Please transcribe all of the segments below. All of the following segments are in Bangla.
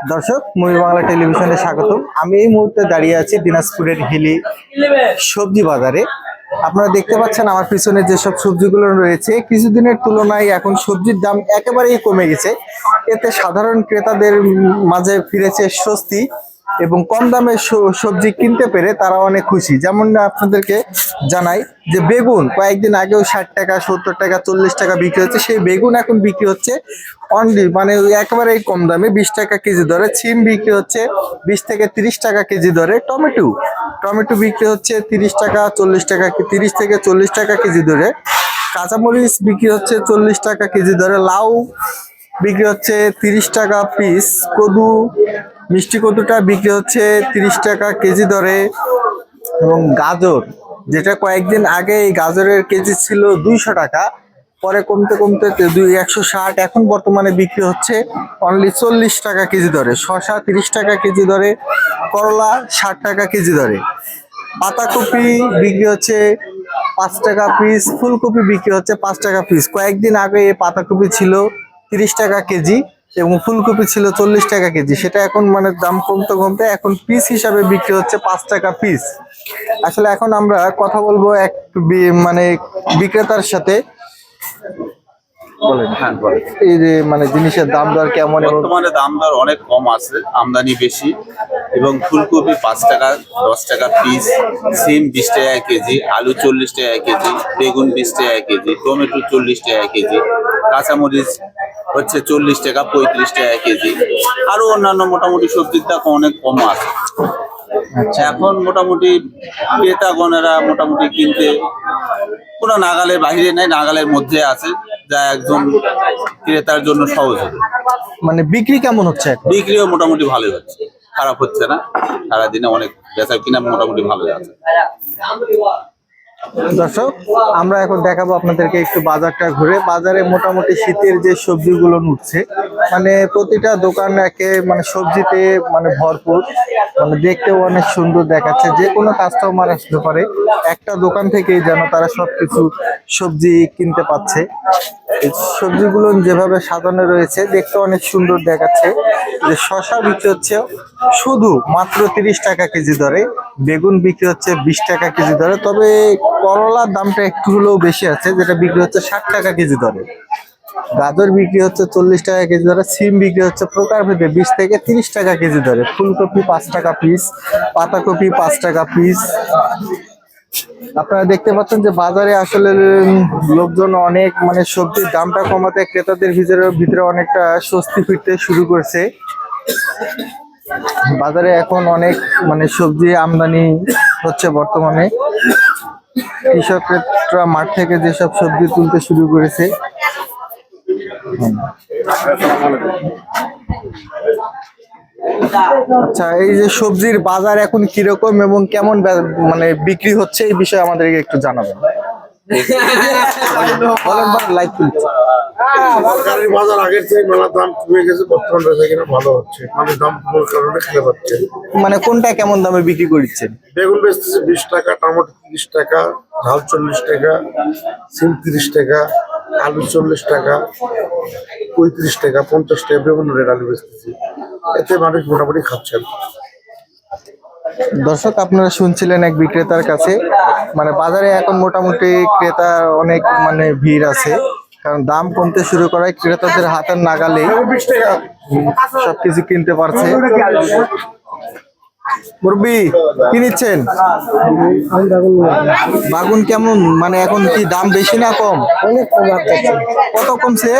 দর্শক, ময়ূর বাংলা টেলিভিশনে স্বাগতম। আমি এই মুহূর্তে দাঁড়িয়ে আছি দিনাজপুরের হিলি সবজি বাজারে। আপনারা দেখতে পাচ্ছেন আমার পিছনে যেসব সবজিগুলো রয়েছে, কিছুদিনের তুলনায় এখন সবজির দাম একেবারেই কমে গেছে। এতে সাধারণ ক্রেতাদের মাঝে ফিরেছে স্বস্তি এবং কম দামে সবজি কিনতে পেরে তারা অনেক খুশি। যেমন আপনাদেরকে জানাই যে বেগুন কয়েকদিন আগেও 60 টাকা, 70 টাকা, 40 টাকা বিক্রি হচ্ছে, সেই বেগুন এখন বিক্রি হচ্ছে অনলি মানে একেবারে কম দামে 20 টাকা কেজি দরে। সিম বিক্রি হচ্ছে 20 থেকে 30 টাকা কেজি দরে। টমেটো বিক্রি হচ্ছে 30 টাকা, 40 টাকা, 30 থেকে 40 টাকা কেজি দরে। কাঁচামরিচ বিক্রি হচ্ছে 40 টাকা কেজি দরে। লাউ বিক্রি হচ্ছে 30 টাকা পিস। মিষ্টি কদুটা বিক্রি হচ্ছে 30 টাকা কেজি দরে। এবং গাজর, যেটা কয়েকদিন আগে এই গাজরের কেজি ছিল 200 টাকা, পরে কমতে কমতে 160, এখন বর্তমানে বিক্রি হচ্ছে অনলি 40 টাকা কেজি দরে। শসা 30 টাকা কেজি দরে। করলা 60 টাকা কেজি দরে। পাতাকপি বিক্রি হচ্ছে 5 টাকা পিস। ফুলকপি বিক্রি হচ্ছে 5 টাকা পিস। কয়েকদিন আগে এই পাতাকপি ছিল 30 টাকা কেজি এবং ফুলকপি ছিল 40 টাকা কেজি। সেটা এখন মানে দাম কমতে কমতে এখন পিস হিসাবে বিক্রি হচ্ছে 5 টাকা পিস। আসলে এখন আমরা কথা বলবো এক মানে বিক্রেতার সাথে। এই যে মানে জিনিসের দাম দর কেমন? বর্তমানে দাম দর অনেক কম আছে, আমদানি বেশি এবং ফুলকপি 5 টাকা 10 টাকা পিস, সিম 20 টাকা কেজি, আলু 40 টাকা কেজি, বেগুন 20 টাকা কেজি, টমেটো 40 টাকা কেজি, কাঁচামরিচ হচ্ছে 40 টাকা 35 টাকা কেজি। আরো অন্যান্য মোটামুটি সবজির দাম অনেক কম আছে। এখন মোটামুটি ক্রেতাগণেরা মোটামুটি কিনতে কোনো নাগালের বাইরে নাই, নাগালের মধ্যে আছে, যা একজন ক্রেতার জন্য সহজ হবে। মানে বিক্রি কেমন হচ্ছে? বিক্রিও মোটামুটি ভালোই হচ্ছে, খারাপ হচ্ছে না। সারাদিনে অনেক বেচা কিনা মোটামুটি ভালোই আছে। দর্শক, আমরা এখন দেখাবো আপনাদেরকে একটু বাজারটা ঘুরে। বাজারে মোটামুটি শীতের যে সবজিগুলো উঠছে, মানে প্রতিটা দোকান একে মানে সবজিতে মানে ভরপুর, মানে দেখতেও অনেক সুন্দর দেখাচ্ছে। যে কোনো কাস্টমার আসতে পারে একটা দোকান থেকেই যেন তারা সবকিছু সবজি কিনতে পাচ্ছে। এই সবজিগুলো যেভাবে সাজানো রয়েছে দেখতে অনেক সুন্দর দেখাচ্ছে। যে শসা বিক্রি হচ্ছে শুধু মাত্র 30 টাকা কেজি দরে। বেগুন বিক্রি হচ্ছে 20 টাকা কেজি দরে। তবে করলার দামটা একটু হলেও বেশি আছে, যেটা বিক্রি হচ্ছে 60 টাকা কেজি দরে। গাজর বিক্রি হচ্ছে 40 টাকা কেজি দরে। সিম বিক্রি হচ্ছে প্রকারভেদে 20 থেকে 30 টাকা কেজি দরে। ফুলকপি 5 টাকা পিস। পাতাকপি 5 টাকা পিস। আপনারা দেখতে পাচ্ছেন যে বাজারে আসলে লোকজন অনেক মানে সবজির দামটা কমাতে ক্রেতাদের ভিতরে অনেকটা স্বস্তি ফিরতে শুরু করছে। বাজারে এখন অনেক মানে সবজি আমদানি হচ্ছে বর্তমানে। কৃষকরা মাঠ থেকে যেসব সবজি তুলতে শুরু করেছে। আচ্ছা, এই যে সবজির বাজার এখন কিরকম এবং কেমন মানে বিক্রি হচ্ছে, এই বিষয়ে আমাদেরকে একটু জানাবেন। লাইভ তরকারির বাজার আগের চেয়ে মেলা দাম কমে গেছে, বর্তমান বেচা কিনা ভালো হচ্ছে, মানে দাম কমার কারণে খেলে পাচ্ছে। মানে কোনটা কেমন দামে বিক্রি করছেন? বেগুন বেচতেছে 20 টাকা, টমেটো 30 টাকা, ঝাল 40 টাকা, সিম 30 টাকা, আলু 40 টাকা, 35 টাকা, 50 টাকা বেগুন রেট আলু বেচতেছি। এতে মানুষ মোটামুটি খাচ্ছেন। দর্শক, আপনারা শুনছিলেন এক বিক্রেতার কাছে, মানে বাজারে এখন মোটামুটি ক্রেতার অনেক মানে ভিড় আছে, কারণ দাম কমতে শুরু করায় ক্রেতাদের হাতের নাগালে সবকিছু কিনতে পারছে। মুরব্বি, কি নিচ্ছেন? বাগুন কেমন, মানে এখন কি দাম বেশি না কম? অনেক কম। কত কমছে?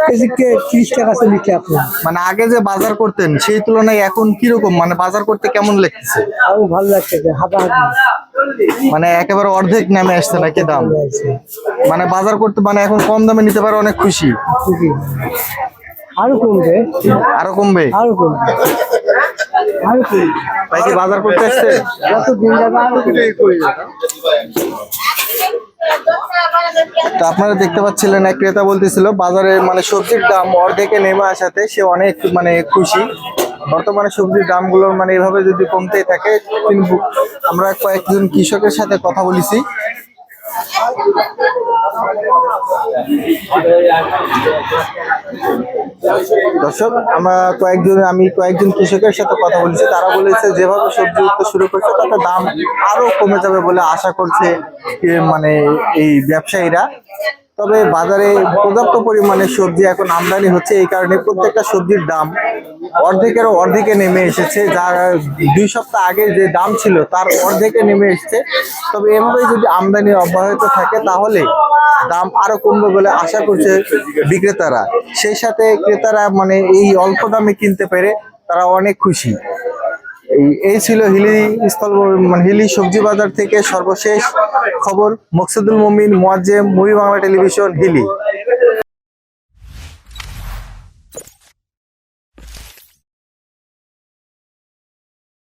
30 টাকা 40 টাকা। মানে আগে যে বাজার করতেন সেই তুলনায় এখন কিরকম, মানে বাজার করতে কেমন লাগছে? আরো ভালো লাগছে, হাঁটাহাঁটি মানে একেবারে অর্ধেক নেমে আসছে নাকি দাম? মানে বাজার করতে মানে এখন কম দামে নিতে পারে, অনেক খুশি। আরো কমবে, আরো কমবে, আরো কমবে, আরো কমবে। তাই কি বাজার করতে আসছে? যত দিন যাবে আরো তো আপনারা দেখতে পাচ্ছিলেন এক ক্রেতা বলতেছিল বাজারে মানে সবজির দাম অর্ধেকে নেমে আসাতে সে অনেক মানে খুশি। বর্তমানে সবজির দামগুলো মানে এভাবে যদি কমতেই থাকে, কিন্তু আমরা কয়েকজন কৃষকের সাথে কথা বলেছি। দর্শক আমি কয়েকজন কৃষকের সাথে কথা বলেছি, তারা বলেছে যেভাবে সবজি উঠতে শুরু করছে তাতে দাম আরো কমে যাবে বলে আশা করছে মানে এই ব্যবসায়ীরা। তবে বাজারে পর্যাপ্ত পরিমাণে সবজি এখন আমদানি হচ্ছে, এই কারণে প্রত্যেকটা সবজির দাম অর্ধেকেরও অর্ধেকে নেমে এসেছে। যার 2 সপ্তাহ আগে যে দাম ছিল তার অর্ধেকে নেমে এসেছে। তবে এভাবে যদি আমদানি অব্যাহত থাকে তাহলে দাম আরো কমবে বলে আশা করছে বিক্রেতারা। সেই সাথে ক্রেতারা মানে এই অল্প দামে কিনতে পেরে তারা অনেক খুশি। এই ছিল হিলি সবজি বাজার থেকে সর্বশেষ খবর। মকসুদুল মুমিন, মুয়াজ্জেম, মুভি বাংলা টেলিভিশন, হিলি।